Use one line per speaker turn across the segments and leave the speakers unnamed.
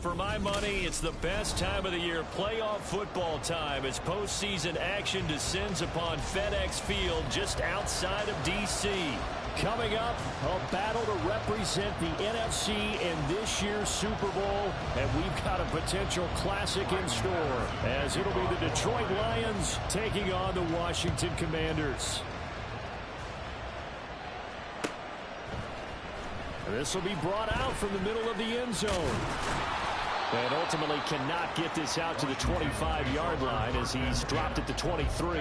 For my money, it's the best time of the year, playoff football time, as postseason action descends upon FedEx Field just outside of D.C. Coming up, a battle to represent the NFC in this year's Super Bowl, and we've got a potential classic in store, as it'll be the Detroit Lions taking on the Washington Commanders. This will be brought out from the middle of the end zone. And ultimately cannot get this out to the 25-yard line as he's dropped at the 23.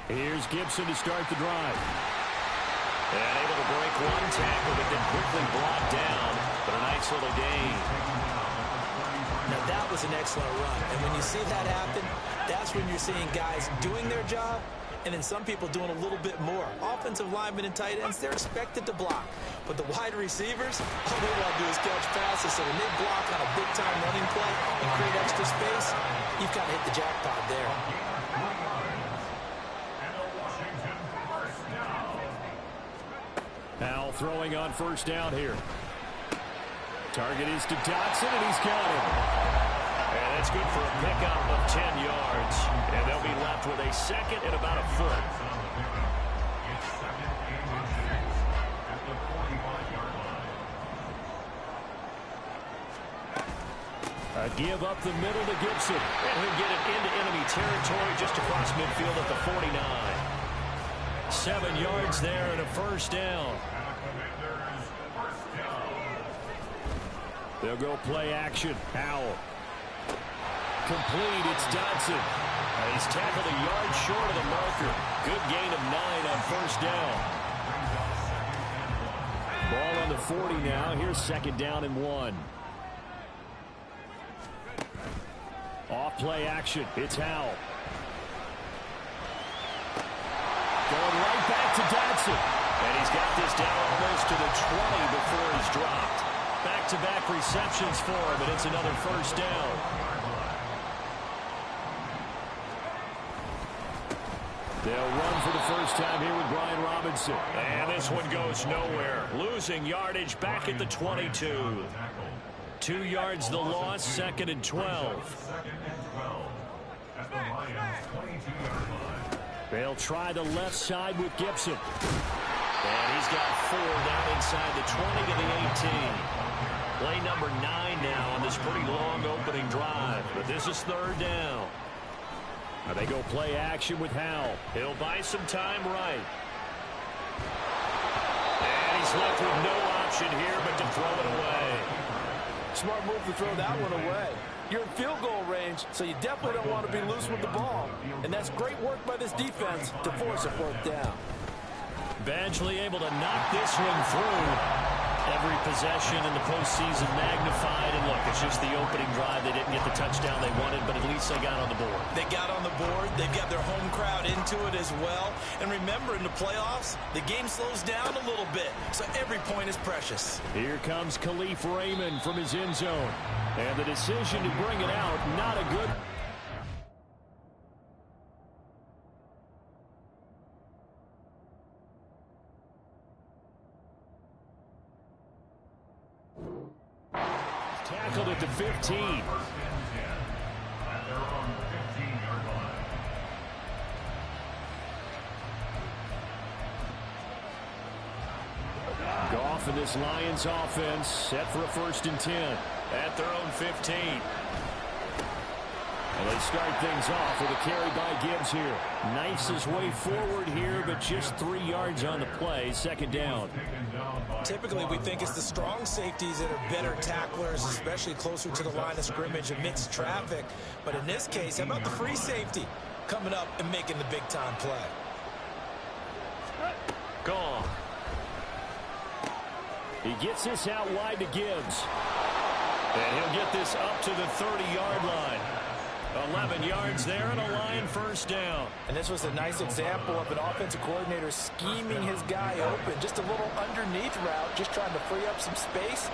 Here's Gibson to start the drive. And able to break one tackle, but then quickly brought down. But a nice little gain.
Now that was an excellent run. And when you see that happen, that's when you're seeing guys doing their job and then some people doing a little bit more. Offensive linemen and tight ends, they're expected to block. But the wide receivers, all they want to do is catch passes. So when they block on a big-time running play and create extra space, you've got to hit the jackpot there.
Now throwing on first down here. Target is to Dotson, and he's got him. And that's good for a pickup of 10 yards. And they'll be left with a second and about a foot. A give up the middle to Gibson. And he'll get it into enemy territory just across midfield at the 49. 7 yards there and a first down. They'll go play action. Howell. Complete. It's Dotson. And he's tackled a yard short of the marker. Good gain of 9 on first down. Ball on the 40 now. Here's second down and 1. Off play action. It's Howell. Going right back to Dotson. And he's got this down almost to the 20 before he's dropped. Back-to-back receptions for him, and it's another first down. They'll run for the first time here with Brian Robinson. And this one goes nowhere. Losing yardage back at the 22. 2 yards the loss, second and 12. They'll try the left side with Gibson. And he's got 4 down inside the 20 to the 18. Play number 9 now on this pretty long opening drive. But this is third down. Now they go play action with Howell. He'll buy some time right. And he's left with no option here but to throw it away.
Smart move to throw that one away. You're in field goal range, so you definitely don't want to be loose with the ball. And that's great work by this defense to force a fourth down.
Badgley able to knock this one through. Every possession in the postseason magnified. And look, it's just the opening drive. They didn't get the touchdown they wanted, but at least they got on the board.
They got on the board. They've got their home crowd into it as well. And remember, in the playoffs, the game slows down a little bit, so every point is precious.
Here comes Khalif Raymond from his end zone. And the decision to bring it out, not a good... Tackled at the 15. Goff in this Lions offense set for a 1st and 10 at their own 15. And they start things off with a carry by Gibbs here. Nice his way forward here, but just 3 yards on the play. Second down.
Typically, we think it's the strong safeties that are better tacklers, especially closer to the line of scrimmage amidst traffic. But in this case, how about the free safety coming up and making the big-time play?
Gone. He gets this out wide to Gibbs. And he'll get this up to the 30-yard line. 11 yards there and a Lion first down.
And this was a nice example of an offensive coordinator scheming his guy open. Just a little underneath route, just trying to free up some space.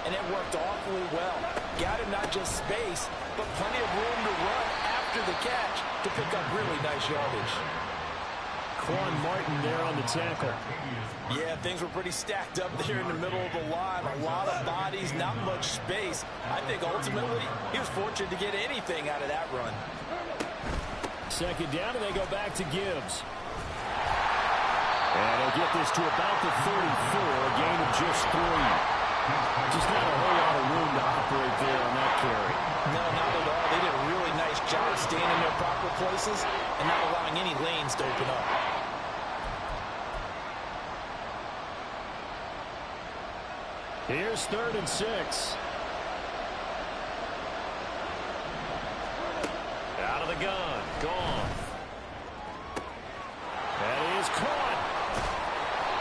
and it worked awfully well. Got him not just space, but plenty of room to run after the catch to pick up really nice yardage.
Quan Martin there on the tackle.
Yeah, things were pretty stacked up there in the middle of the line. A lot of bodies, not much space. I think ultimately he was fortunate to get anything out of that run.
Second down, and they go back to Gibbs. And he'll get this to about the 34, a gain of just 3. Just not a whole lot of room to operate there on that carry.
No, not at all. They did a really nice job staying in their proper places and not allowing any lanes to open up.
Here's 3rd and 6. Out of the gun. Gone. That is caught.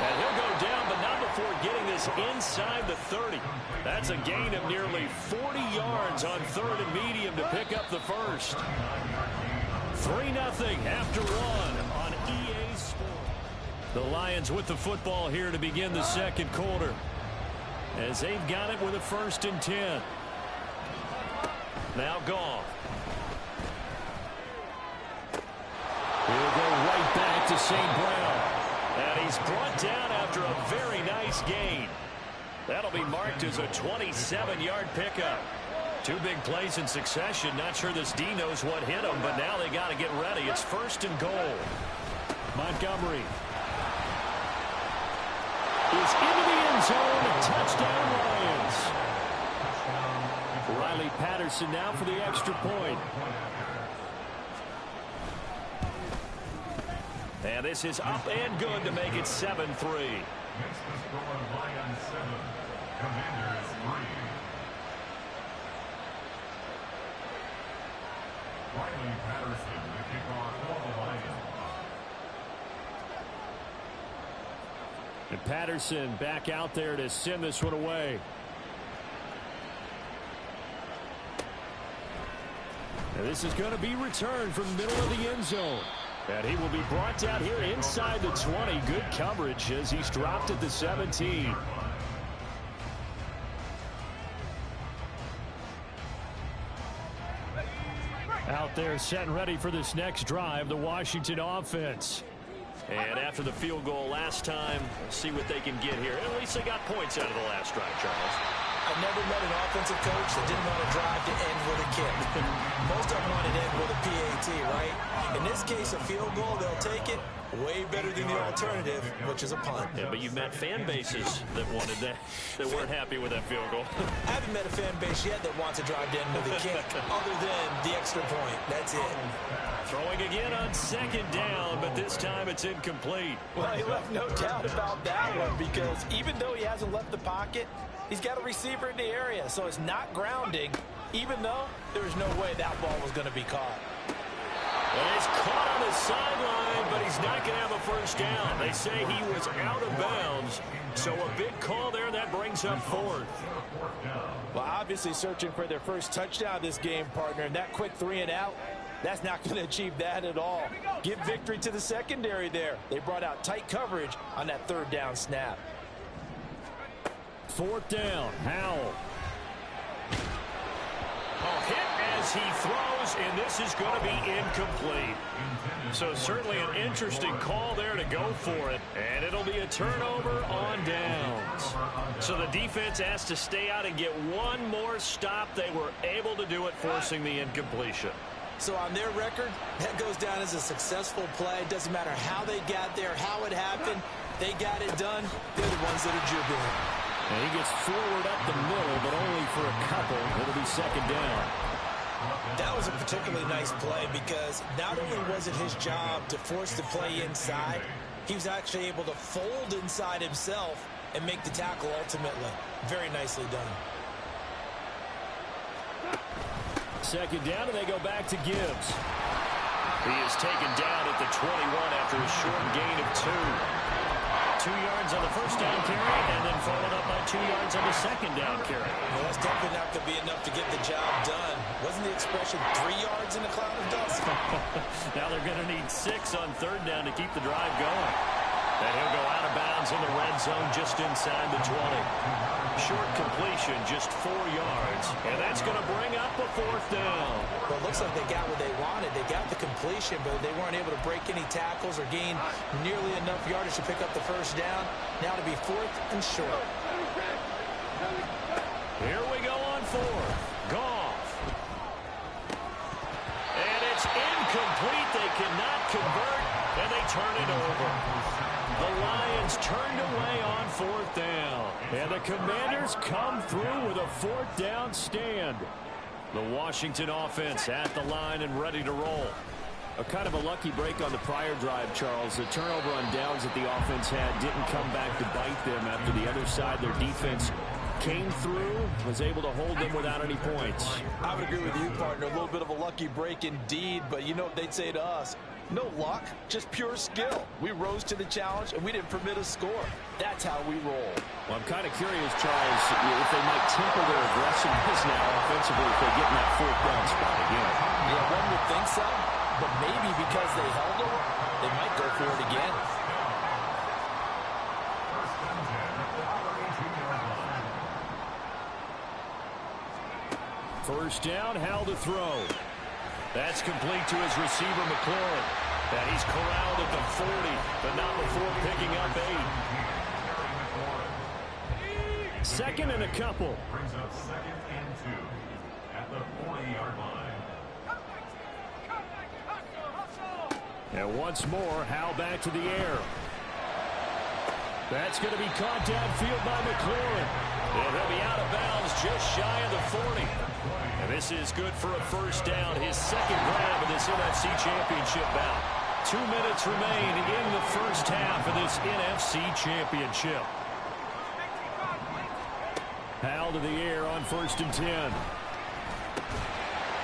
And he'll go down, but not before getting this inside the 30. That's a gain of nearly 40 yards on 3rd and medium to pick up the first. 3-0 after 1 on EA Sports. The Lions with the football here to begin the second quarter, as they've got it with a 1st and 10. Now Goff. He'll go right back to St. Brown. And he's brought down after a very nice gain. That'll be marked as a 27-yard pickup. 2 big plays in succession. Not sure this D knows what hit him, but now they got to get ready. It's 1st and goal. Montgomery is into the end zone. Touchdown, Lions. Riley Patterson now for the extra point. And this is up and good to make it 7-3. And Patterson back out there to send this one away. And this is going to be returned from the middle of the end zone. And he will be brought down here inside the 20. Good coverage as he's dropped at the 17. Out there set and ready for this next drive, the Washington offense. And after the field goal last time, we'll see what they can get here. At least they got points out of the last drive, Charles.
I've never met an offensive coach that didn't want to drive to end with a kick. Most of them want to end with a PAT, right? In this case, a field goal, they'll take it. Way better than the alternative, which is a punt.
Yeah, but you've met fan bases that wanted that, that weren't happy with that field goal.
I haven't met a fan base yet that wants to drive to end with a kick, other than the extra point. That's it.
Throwing again on 2nd down, but this time it's incomplete.
Well, he left no doubt about that one, because even though he hasn't left the pocket, he's got a receiver in the area, so it's not grounding, even though there's no way that ball was going to be caught.
And he's caught on the sideline, but he's not going to have a first down. They say he was out of bounds, so a big call there that brings up 4th.
Well, obviously searching for their first touchdown this game, partner, and that quick 3 and out, that's not going to achieve that at all. Give victory to the secondary there. They brought out tight coverage on that 3rd down snap.
4th down, Howell. A hit as he throws, and this is going to be incomplete. So certainly an interesting call there to go for it, and it'll be a turnover on downs. So the defense has to stay out and get one more stop. They were able to do it, forcing the incompletion.
So on their record, that goes down as a successful play. It doesn't matter how they got there, how it happened. They got it done. They're the ones that are jubilant.
And he gets forward up the middle, but only for a couple. It'll be 2nd down.
That was a particularly nice play because not only was it his job to force the play inside, he was actually able to fold inside himself and make the tackle ultimately. Very nicely done.
2nd down, and they go back to Gibbs. He is taken down at the 21 after a short gain of 2. 2 yards on the first down carry, and then followed up by 2 yards on the 2nd down carry.
Well, that's definitely not going to be enough to get the job done. Wasn't the expression 3 yards in a cloud of dust?
Now they're going to need 6 on 3rd down to keep the drive going. And he'll go out of bounds in the red zone just inside the 20. Short completion, just 4 yards. And that's going to bring up a 4th down.
Well, it looks like they got what they wanted. They got the completion, but they weren't able to break any tackles or gain nearly enough yardage to pick up the 1st down. Now to be 4th and short.
Here we go on 4th. Goff. And it's incomplete. They cannot convert, and they turn it over. The Lions turned away on 4th down. And the Commanders come through with a 4th down stand. The Washington offense at the line and ready to roll. A kind of a lucky break on the prior drive, Charles. The turnover on downs that the offense had didn't come back to bite them after the other side. Their defense came through, was able to hold them without any points.
I would agree with you, partner. A little bit of a lucky break indeed, but you know what they'd say to us? No luck, just pure skill. We rose to the challenge, and we didn't permit a score. That's how we roll.
Well, I'm kind of curious, Charles, if they might temper their aggressiveness now offensively if they get in that 4th down spot again.
Yeah, one would think so, but maybe because they held them, they might go for it again.
First down, Howell to throw. That's complete to his receiver, McLaurin. And he's corralled at the 40, but not before picking up 8. 2nd and a couple.
Brings up 2nd and 2 at the 40-yard line.
And once more, Howell back to the air. That's going to be caught downfield by McLaurin. And he'll be out of bounds just shy of the 40. And this is good for a 1st down, his 2nd grab of this NFC Championship bout. 2 minutes remain in the 1st half of this NFC Championship. Howell to the air on 1st and 10.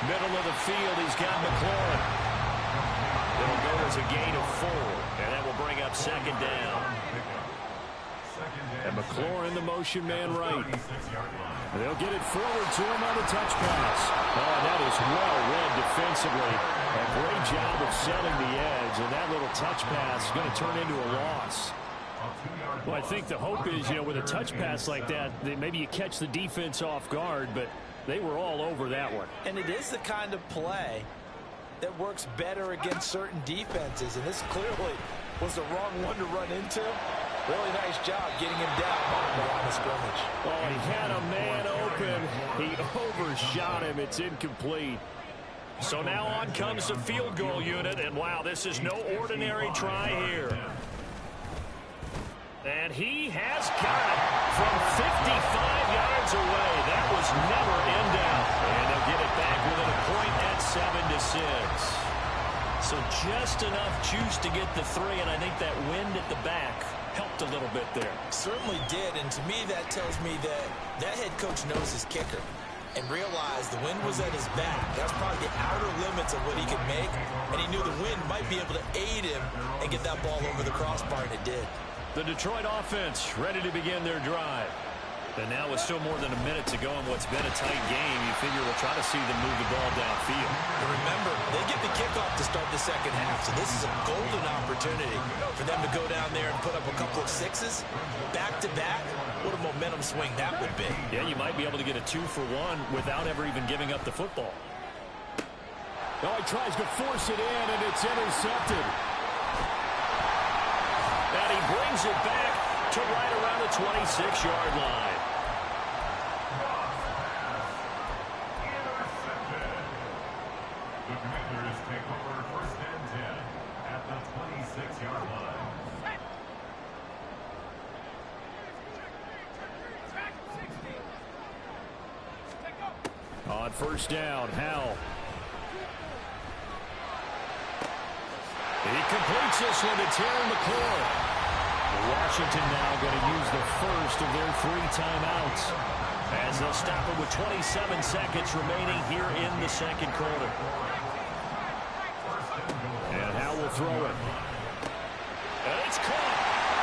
Middle of the field, he's got McLaurin. It'll go as a gain of 4, and that will bring up 2nd down. And McLaurin, the motion man right. They'll get it forward to him on the touch pass. Oh, that is well read defensively. A great job of setting the edge, and that little touch pass is going to turn into a loss. Well, I think the hope is, with a touch pass like that maybe you catch the defense off guard, but they were all over that one.
And it is the kind of play that works better against certain defenses, and this clearly was the wrong one to run into. Really nice job getting him down on the line of scrimmage.
Oh, he had a man open. He overshot him. It's incomplete. So now on comes the field goal unit, and wow, this is no ordinary try here. And he has got it from 55 yards away. That was never in doubt. And they'll get it back within a point at 7-6. So just enough juice to get the 3, and I think that wind at the back helped a little bit there.
Certainly did, and to me that tells me that that head coach knows his kicker and realized the wind was at his back. That's probably the outer limits of what he could make, and he knew the wind might be able to aid him and get that ball over the crossbar, and it did.
The Detroit offense ready to begin their drive. And now with still more than a minute to go in what's been a tight game, you figure we'll try to see them move the ball downfield.
And remember, they get the kickoff to start the 2nd half, so this is a golden opportunity for them to go down there and put up a couple of 6s back-to-back. What a momentum swing that would be.
Yeah, you might be able to get a 2-for-1 without ever even giving up the football. Oh, he tries to force it in, and it's intercepted. And he brings it back to right around the 26-yard line.
The Commanders take over 1st and 10 at the 26-yard line.
On 1st down, Howell. He completes this one to Terry McLaurin. Washington now going to use the first of their 3 timeouts as they'll stop it with 27 seconds remaining here in the 2nd quarter. And Howell will throw it. And it's caught.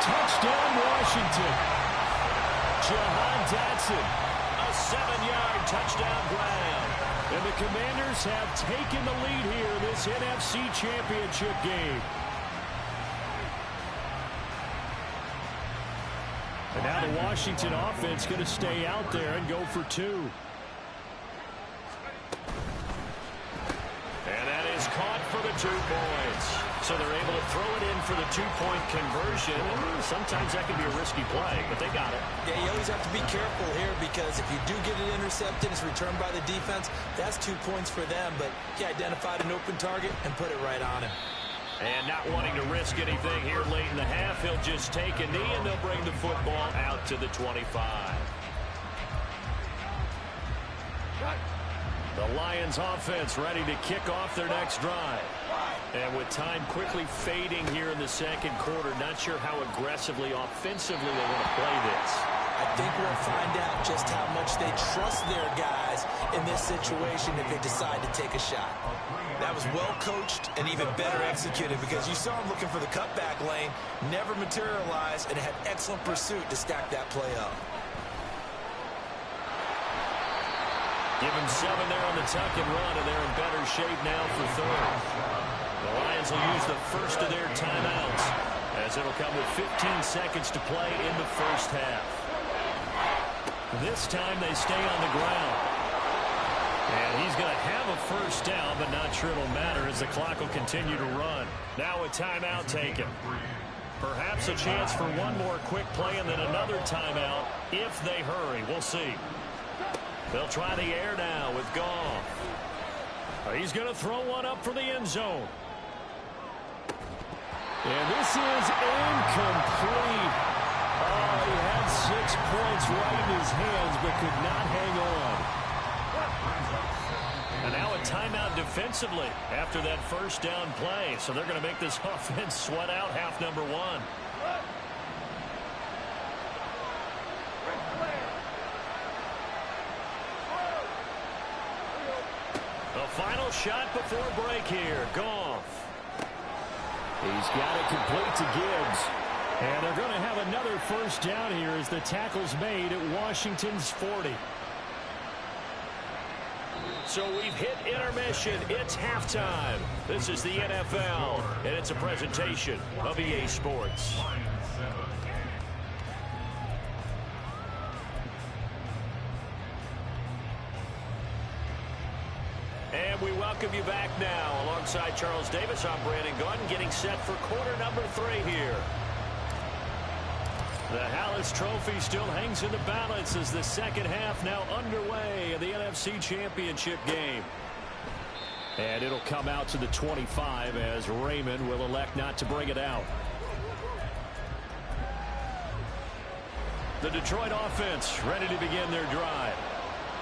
Touchdown, Washington. Jahan Dotson, a 7-yard touchdown grab. And the Commanders have taken the lead here in this NFC Championship game. And now the Washington offense going to stay out there and go for 2. And that is caught for the 2 points. So they're able to throw it in for the 2-point conversion. Sometimes that can be a risky play, but they got it.
Yeah, you always have to be careful here because if you do get it intercepted, it's returned by the defense. That's 2 points for them, but he identified an open target and put it right on him.
And not wanting to risk anything here late in the half, he'll just take a knee and they'll bring the football out to the 25. The Lions offense ready to kick off their next drive. And with time quickly fading here in the second quarter, not sure how aggressively, offensively they want to play this.
I think we'll find out just how much they trust their guys in this situation if they decide to take a shot. That was well coached and even better executed because you saw him looking for the cutback lane, never materialized, and had excellent pursuit to stack that play up.
Give him 7 there on the tuck and run, and they're in better shape now for third. The Lions will use the first of their timeouts as it'll come with 15 seconds to play in the first half. This time they stay on the ground. And he's going to have a first down, but not sure it'll matter as the clock will continue to run. Now a timeout taken. Perhaps a chance for one more quick play and then another timeout if they hurry. We'll see. They'll try the air now with Goff. He's going to throw one up for the end zone. And this is incomplete. Oh, he had 6 points right in his hands, but could not hang on. And now a timeout defensively after that first down play. So they're going to make this offense sweat out half number 1. The final shot before break here. Goff. He's got it complete to Gibbs. And they're going to have another first down here as the tackle's made at Washington's 40. So we've hit intermission. It's halftime. This is the NFL, and it's a presentation of EA Sports. And we welcome you back now. Alongside Charles Davis, I'm Brandon Gunn, getting set for quarter number 3 here. The Hallis Trophy still hangs in the balance as the second half now underway in the NFC Championship game. And it'll come out to the 25 as Raymond will elect not to bring it out. The Detroit offense ready to begin their drive.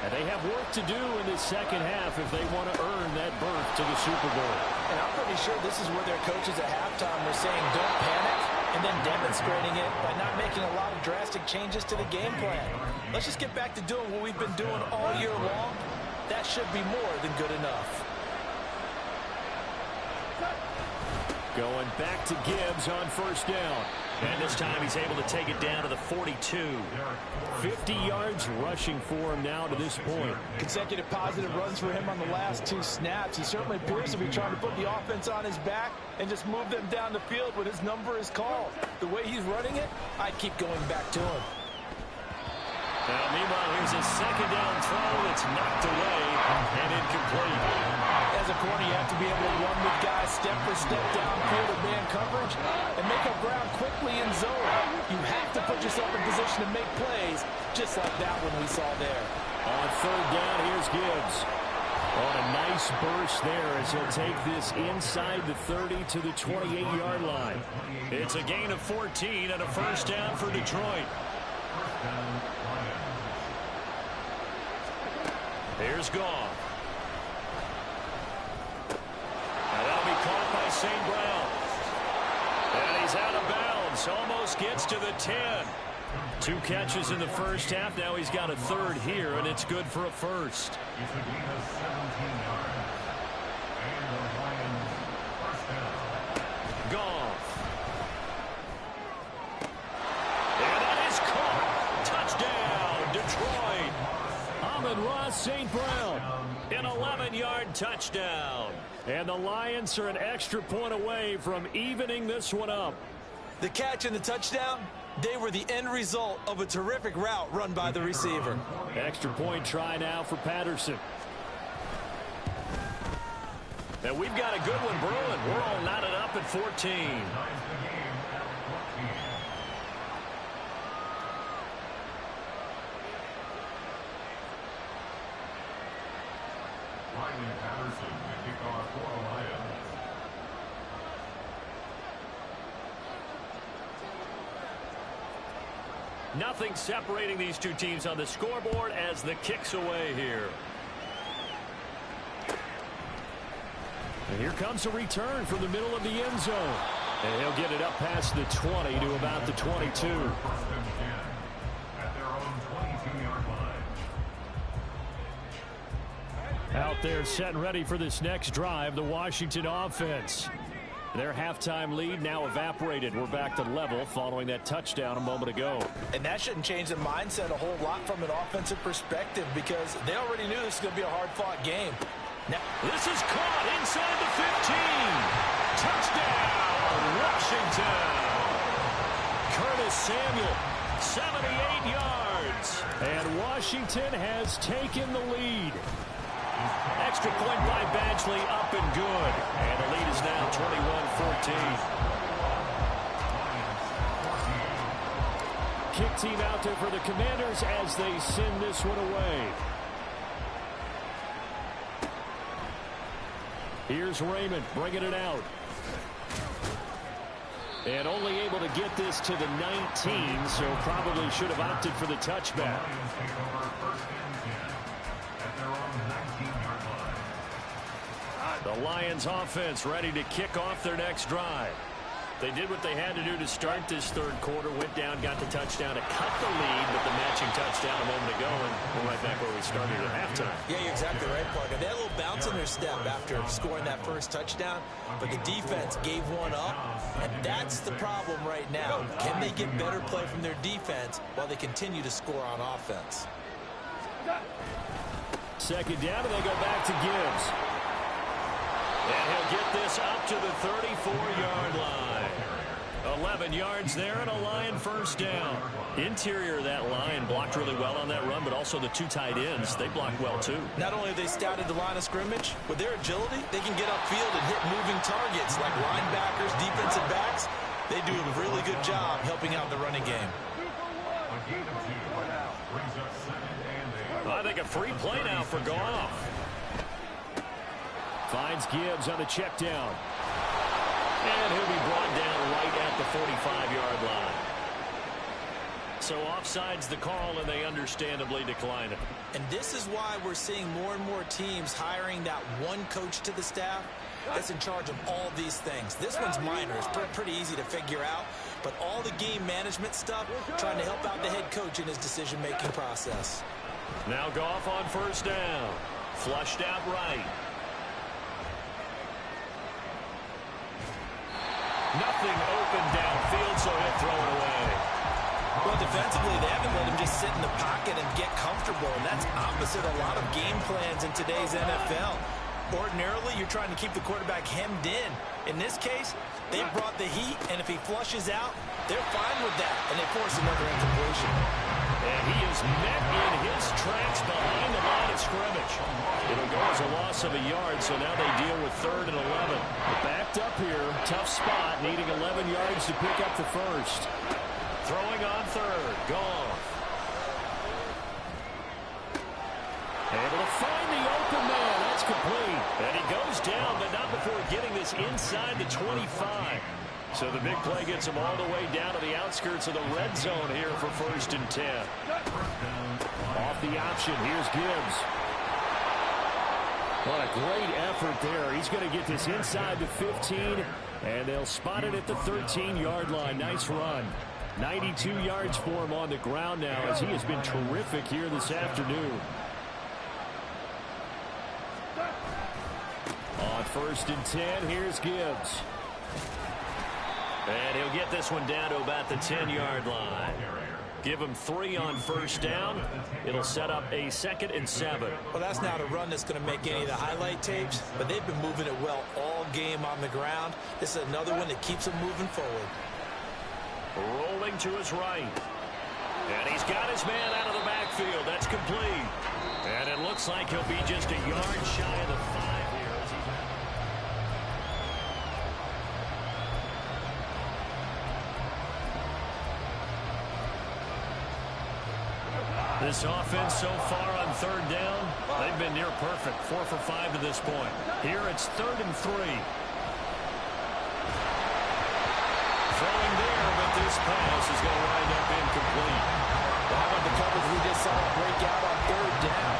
And they have work to do in this second half if they want to earn that berth to the Super Bowl.
And I'm pretty sure this is where their coaches at halftime were saying don't panic, and then demonstrating it by not making a lot of drastic changes to the game plan. Let's just get back to doing what we've been doing all year long. That should be more than good enough.
Going back to Gibbs on first down. And this time he's able to take it down to the 42. 50 yards rushing for him now to this point.
Consecutive positive runs for him on the last 2 snaps. He certainly appears to be trying to put the offense on his back and just move them down the field when his number is called. The way he's running it, I'd keep going back to him.
Now, meanwhile, here's a second down throw that's knocked away and incomplete.
As a corner, you have to be able to run with guys step for step downfield of man coverage and make up ground quickly in zone. You have to put yourself in position to make plays, just like that one we saw there.
On third down, here's Gibbs. On a nice burst there as he'll take this inside the 30 to the 28-yard line. It's a gain of 14 and a first down for Detroit. Here's Goff. And that'll be caught by St. Brown. And he's out of bounds. Almost gets to the 10. 2 catches in the first half. Now he's got a third here, and it's good for a first.
It's a gain of 17 yards. And the Lions first down.
Goff. And that is caught. Touchdown, Detroit. Amon-Ra St. Brown. An 11-yard touchdown. And the Lions are an extra point away from evening this one up.
The catch and the touchdown, They were the end result of a terrific route run by the receiver.
Extra point try now for Patterson. And we've got a good one brewing. We're all knotted up at 14.
Patterson, the kickoff for the Lions.
Nothing separating these two teams on the scoreboard as the kick's away here. And here comes a return from the middle of the end zone. And he'll get it up past the 20 to about the 22.
First and 10 at their own 22-yard line.
Out there set and ready for this next drive, the Washington offense. Their halftime lead now evaporated. We're back to level following that touchdown a moment ago.
And that shouldn't change the mindset a whole lot from an offensive perspective because they already knew this was going to be a hard-fought game.
Now, this is caught inside the 15. Touchdown, Washington. Curtis Samuel, 78 yards. And Washington has taken the lead. Extra point by Badgley, up and good. And the lead is now 21-14. Kick team out there for the Commanders as they send this one away. Here's Raymond bringing it out. And only able to get this to the 19, so probably should have opted for the touchback. The Lions offense ready to kick off their next drive. They did what they had to do to start this third quarter, went down, got the touchdown to cut the lead, but the matching touchdown a moment ago, and we're right back where we started at halftime.
Yeah, you're exactly right, Parker. They had a little bounce in their step after scoring that first touchdown, but the defense gave one up, and that's the problem right now. Can they get better play from their defense while they continue to score on offense?
Second down, and they go back to Gibbs. And he'll get this up to the 34-yard line. 11 yards there and a Lion first down. Interior of that line blocked really well on that run, but also the two tight ends, they blocked well too.
Not only have they scouted the line of scrimmage, with their agility, they can get upfield and hit moving targets like linebackers, defensive backs. They do a really good job helping out the running game.
I think a free play now for Goff. Finds Gibbs on the check down. And he'll be brought down right at the 45-yard line. So offside's the call, and they understandably decline it.
And this is why we're seeing more and more teams hiring that one coach to the staff that's in charge of all these things. This one's minor. It's pretty easy to figure out. But all the game management stuff, trying to help out the head coach in his decision-making process.
Now Goff on first down. Flushed out right. Nothing open downfield, so he'll throw it away.
Well, defensively, they haven't let him just sit in the pocket and get comfortable, and that's opposite a lot of game plans in today's NFL. Ordinarily, you're trying to keep the quarterback hemmed in. In this case, they brought the heat, and if he flushes out, they're fine with that, and they force another incompletion.
And he is met in his tracks behind the line of scrimmage. It'll go as a loss of a yard, so now they deal with 3rd and 11. Backed up here, tough spot, needing 11 yards to pick up the first. Throwing on 3rd, Goff. Able to find the open man, that's complete. And he goes down, but not before getting this inside the 25. So the big play gets him all the way down to the outskirts of the red zone here for 1st and 10. Off the option, here's Gibbs. What a great effort there. He's going to get this inside the 15, and they'll spot it at the 13-yard line. Nice run. 92 yards for him on the ground now as he has been terrific here this afternoon. On 1st and 10, here's Gibbs. And he'll get this one down to about the 10-yard line. Give him 3 on first down. It'll set up a 2nd and 7.
Well, that's not a run that's going to make any of the highlight tapes, but they've been moving it well all game on the ground. This is another one that keeps them moving forward.
Rolling to his right. And he's got his man out of the backfield. That's complete. And it looks like he'll be just a yard shy of the 5 here. This offense so far on 3rd down, they've been near perfect. 4 for 5 to this point. Here it's 3rd and 3. Throwing there, but this pass is going to wind up incomplete.
Well, how about the coverage we just saw break out on 3rd down?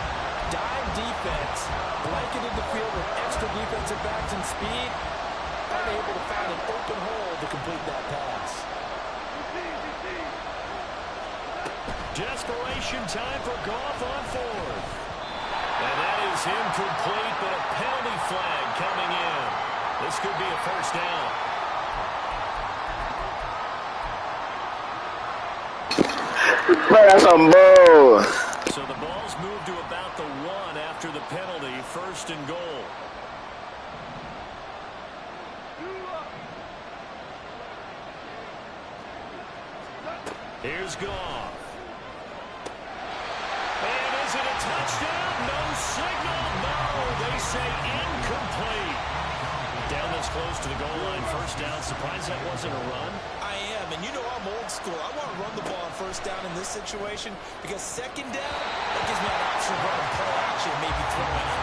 Dime defense, blanketed the field with extra defensive backs and speed, unable to find an open hole to complete that pass.
Desperation time for Goff on 4th. And that is incomplete, but a penalty flag coming in. This could be a 1st down. So the ball's moved to about the 1 after the penalty. 1st and goal. Here's Goff. And is it a touchdown? No signal. No, they say incomplete. Down this close to the goal line. 1st down. Surprised that wasn't a run?
I am, and you know I'm old school. I want to run the ball on 1st down in this situation because 2nd down, that gives me an option of running play action, maybe throwing it.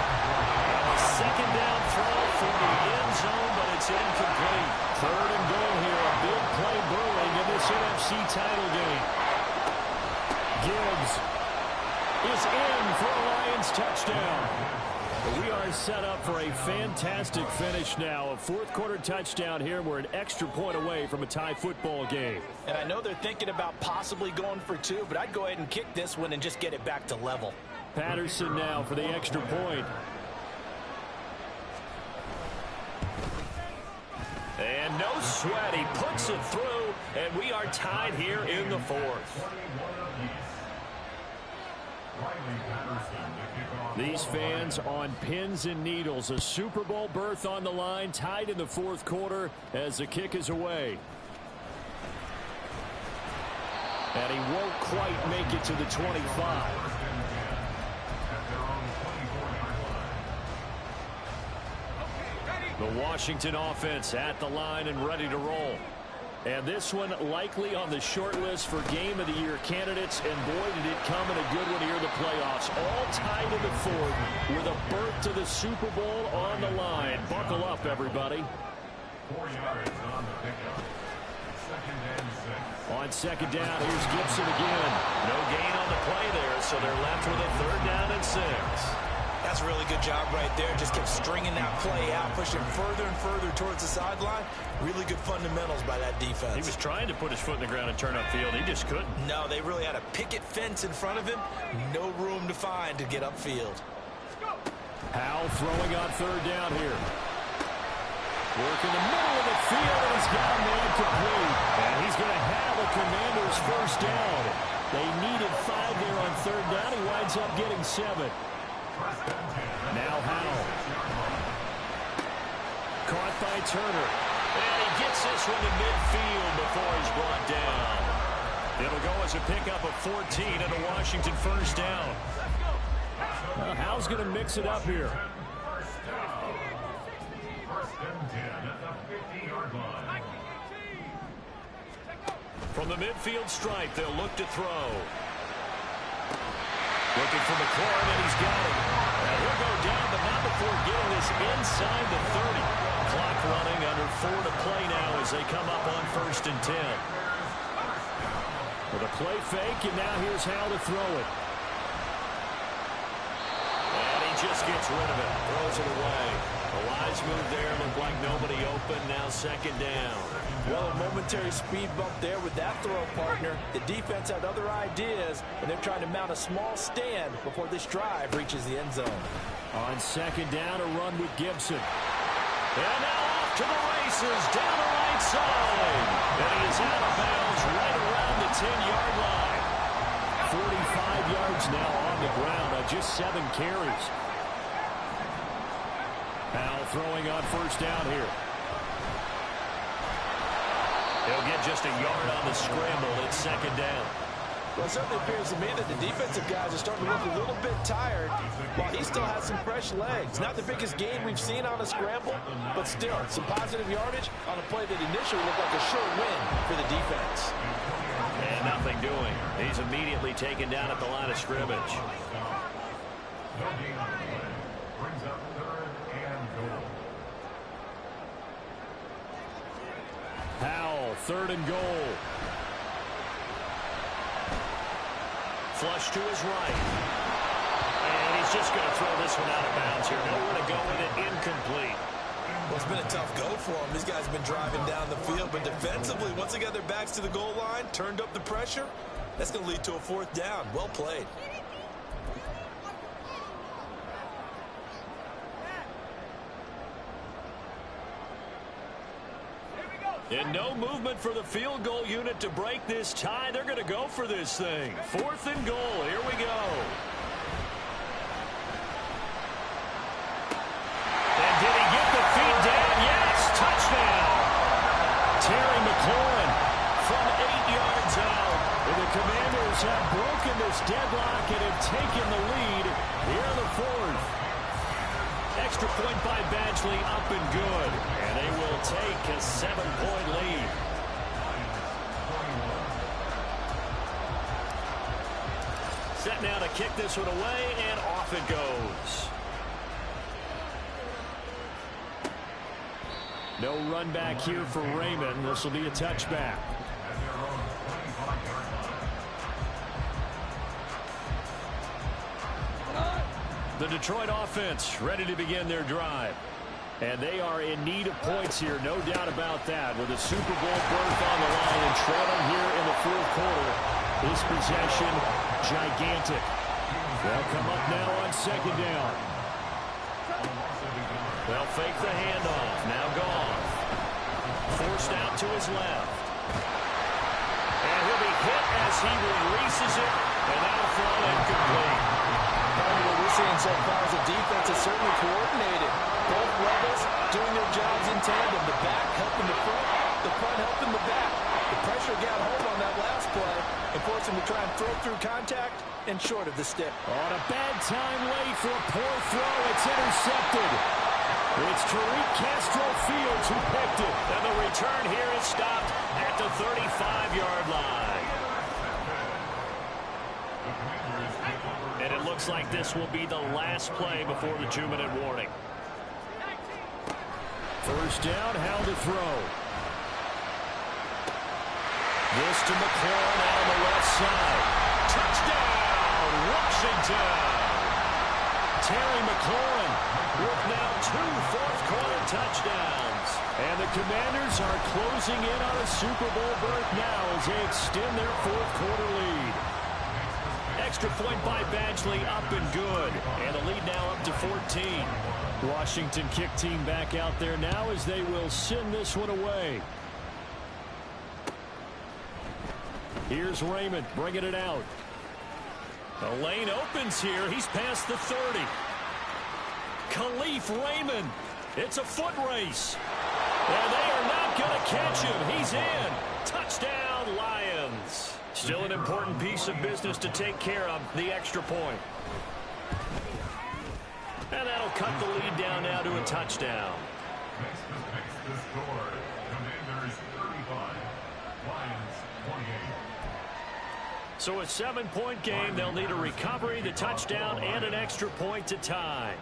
A 2nd down throw for the end zone, but it's incomplete. 3rd and goal here. A big play brewing in this NFC title game. Gibbs is in for a Lions touchdown. We are set up for a fantastic finish now. A 4th quarter touchdown here. We're an extra point away from a tie football game.
And I know they're thinking about possibly going for 2, but I'd go ahead and kick this one and just get it back to level.
Patterson now for the extra point. And no sweat. He puts it through, and we are tied here in the 4th. These fans on pins and needles. A Super Bowl berth on the line, tied in the 4th quarter as the kick is away. And he won't quite make it to the 25. The Washington offense at the line and ready to roll. And this one likely on the short list for Game of the Year candidates. And boy, did it come in a good one here in the playoffs. All tied in the 4th with a berth to the Super Bowl on the line. Buckle up, everybody.
4 yards on the pickup. 2nd and 6.
On 2nd down, here's Gibson again. No gain on the play there, so they're left with a 3rd down and 6.
That's a really good job right there. Just kept stringing that play out, pushing further and further towards the sideline. Really good fundamentals by that defense.
He was trying to put his foot in the ground and turn upfield. He just couldn't.
No, they really had a picket fence in front of him. No room to find to get upfield.
Howell throwing on 3rd down here. Work in the middle of the field, and he's got a man complete. And he's going to have a Commanders 1st down. They needed 5 there on 3rd down. He winds up getting 7. Now Howell. Caught by Turner. And he gets this one to midfield before he's brought down. It'll go as a pickup of 14 and a Washington 1st down. Well, Howell's going to mix it up here.
1st and 10 at the 50-yard line.
From the midfield stripe, they'll look to throw. Looking for McLaurin, and he's got it. And he'll go down, but not before getting this inside the 30. Clock running, under 4 to play now as they come up on 1st and 10. With a play fake, and now here's Howell to throw it. And he just gets rid of it, throws it away. A wise move there, looked like nobody open, now 2nd down.
Well, a momentary speed bump there with that throw, partner. The defense had other ideas, and they're trying to mount a small stand before this drive reaches the end zone.
On 2nd down, a run with Gibson. And now off to the races, down the right side. And he is out of bounds right around the 10-yard line. 45 yards now on the ground on just 7 carries. Howell throwing on 1st down here. He'll get just a yard on the scramble. It's second down.
Well, it certainly appears to me that the defensive guys are starting to look a little bit tired while he still has some fresh legs. Not the biggest gain we've seen on a scramble, but still some positive yardage on a play that initially looked like a sure win for the defense.
And nothing doing. He's immediately taken down at the line of scrimmage.
No gain on the play. Brings up 3rd and goal.
Powell, 3rd and goal. Flush to his right. And he's just going to throw this one out of bounds here. Nowhere to go with it. Incomplete.
Well, it's been a tough go for him. These guys have been driving down the field, but defensively, once they got their backs to the goal line, turned up the pressure, that's going to lead to a 4th down. Well played.
And no movement for the field goal unit to break this tie. They're going to go for this thing. 4th and goal. Here we go. And did he get the feet down? Yes, touchdown. Terry McLaurin from 8 yards out. And the Commanders have broken this deadlock and have taken the lead here in the 4th. Extra point by Badgley, up and good. And they will take a 7-point lead. Set now to kick this one away, and off it goes. No run back here for Raymond. This will be a touchback. The Detroit offense ready to begin their drive. And they are in need of points here, no doubt about that. With a Super Bowl berth on the line and trailing here in the 4th quarter. This possession, gigantic. They'll come up now on 2nd down. They'll fake the handoff. Now gone. Forced out to his left. And he'll be hit as he releases it. And that'll fall incomplete.
What we're seeing so far is the defense is certainly coordinated. Both levels doing their jobs in tandem. The back helping the front helping the back. The pressure got home on that last play and forced him to try and throw through contact and short of the stick.
On a bad time late for a poor throw. It's intercepted. It's Tariq Castro Fields who picked it. And the return here is stopped at the 35-yard line. And it looks like this will be the last play before the 2-minute warning. 1st down, how to throw. This to McLaurin out on the left side. Touchdown, Washington. Terry McLaurin with now 2 fourth-quarter touchdowns. And the Commanders are closing in on a Super Bowl berth now as they extend their 4th-quarter lead. Extra point by Badgley, up and good. And the lead now up to 14. Washington kick team back out there now as they will send this one away. Here's Raymond bringing it out. The lane opens here. He's past the 30. Khalif Raymond. It's a foot race. And they are not going to catch him. He's in. Touchdown, Lions. Still an important piece of business to take care of, the extra point. And that'll cut the lead down now to a touchdown.
Makes the score. Commanders 35, Lions 28.
So a 7-point game. They'll need a recovery, the touchdown, and an extra point to tie.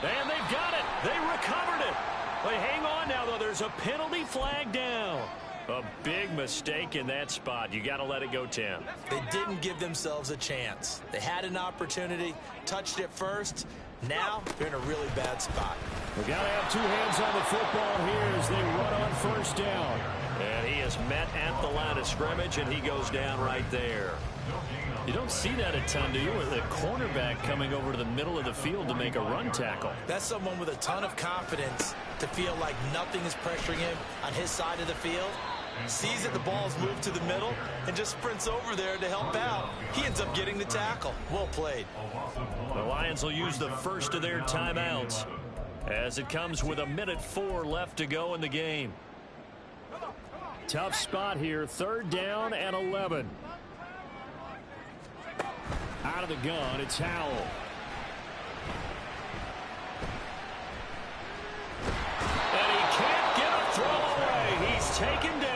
And they've got it. They recovered it. They hang on now, though. There's a penalty flag down. A big mistake in that spot. You got to let it go, Tim.
They didn't give themselves a chance. They had an opportunity, touched it first. Now they're in a really bad spot.
We got to have 2 hands on the football here as they run on 1st down. And he is met at the line of scrimmage, and he goes down right there. You don't see that a ton, do you? With a cornerback coming over to the middle of the field to make a run tackle.
That's someone with a ton of confidence to feel like nothing is pressuring him on his side of the field. Sees that the ball's moved to the middle and just sprints over there to help out. He ends up getting the tackle. Well played.
The Lions will use the first of their timeouts. as it comes with 1:04 left to go in the game. Tough spot here, 3rd down and 11. Out of the gun, it's Howell. And he can't get a throw away. He's taken down.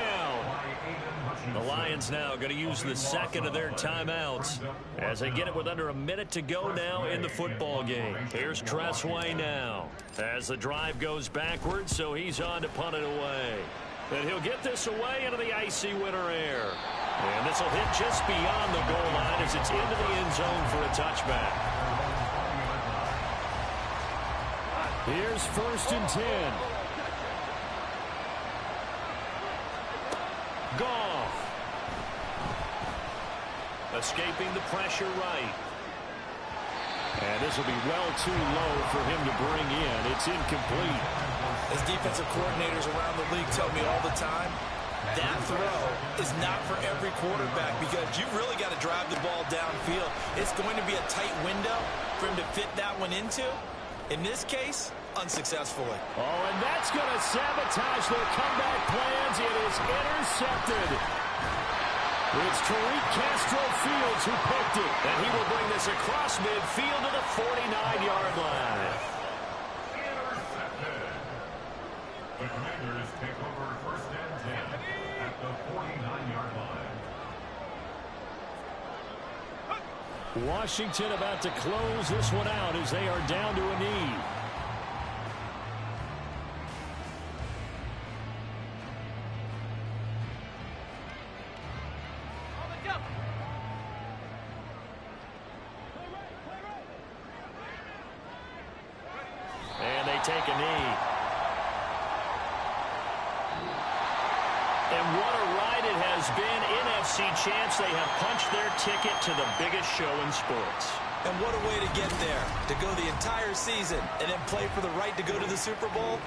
The Lions now going to use the second of their timeouts as they get it with under a minute to go now in the football game. Here's Tressway now as the drive goes backwards, so he's on to punt it away. And he'll get this away into the icy winter air. And this will hit just beyond the goal line as it's into the end zone for a touchback. Here's 1st and 10. Goff. Escaping the pressure right. And this will be well too low for him to bring in. It's incomplete.
As defensive coordinators around the league tell me all the time, that throw is not for every quarterback because you've really got to drive the ball downfield. It's going to be a tight window for him to fit that one into. In this case, unsuccessfully.
Oh, and that's going to sabotage their comeback plans. It is intercepted. It's Tariq Castro-Fields who picked it. And he will bring this across midfield to the 49-yard line.
Intercepted. The Commanders take over 1st and 10 at the 49-yard line.
Washington about to close this one out as they are down to a knee. And they take a knee. And what a ride it has been. NFC champs, they have punched their ticket to the biggest show in sports.
And what a way to get there, to go the entire season and then play for the right to go to the Super Bowl.